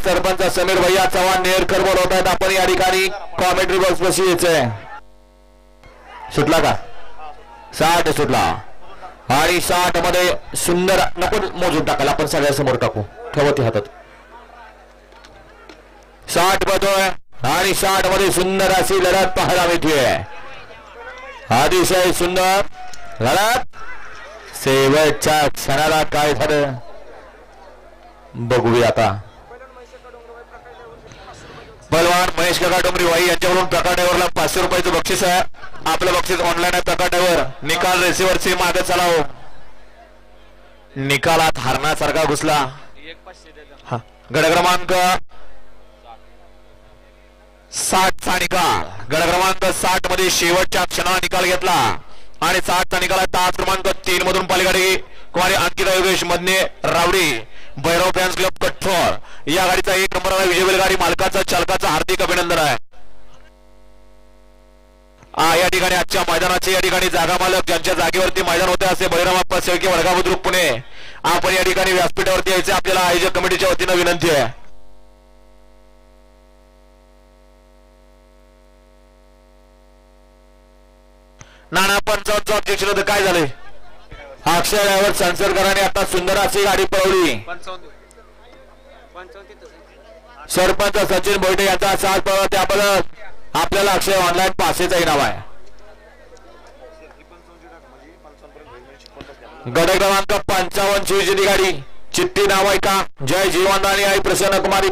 सरपंच समीर भैया चव्हाण नेरकर बोलवत आहेत. आपण या ठिकाणी कॉमेंट्री बॉक्स बशी यायचंय. सुटला का 60 सुटला आणि 60 मध्ये सुंदर नको मोजून टाकायला आपण सगळ्या समोर टाकू ठेवती हातात 60 बदोय आणि 60 मध्ये सुंदर अशी लढत पाहायला मिळते. अतिशय सुंदर लढत शेवटच्या क्षणाला काय झालं बघूया आता. बलवान महेश काका डोंगरी वाई यांच्याकडून प्रकाश ड्रायव्हरला 500 रुपयाचं बक्षीस आहे. आपलं बक्षीस ऑनलाईन आहे. प्रकाश ड्रायव्हर निकाल रेसिव्हरची मागे चलाव. निकालात हरण्यासारखा घुसला. गड क्रमांक 60 चा निकाल. गड क्रमांक 60 मध्ये शेवटच्या क्षणाला निकाल घेतला आणि 60 चा निकाल तास क्रमांक 3 मधून पालगाडी कुमारी Ankita Yogesh Madhane rowdy Bhairav fans club कठोर या गाडीचा 1 नंबरला विजय बैलगाडी मालकाचा चालकाचा हार्दिक अभिनंदन आहे. या ठिकाणी आजच्या मैदानाचे या ठिकाणी जागा मालक ज्यांच्या जागेवरती मैदान होते असे बळीराम अप्पा शेळके वडगाव बुद्रुक पुणे आपण या ठिकाणी व्यासपीठावरती यायचे आपल्याला आयोजक कमिटीच्या वतीने विनंती आहे. नाना पंचावन्न अध्यक्ष होते काय झाले. अक्षय ड्रायव्हर संसरकरांनी आता सुंदर अशी गाडी पळवली. सरपंच सचिन बोईटे यांचा साथ पळवला त्याबद्दल आपल्याला अक्षय ऑनलाईन पासेचा इनाम आहे. गड क्रमांक 55 ची गाडी चिठ्ठी नाव आहे का जय जीवनदानी आई प्रसन्न कुमारी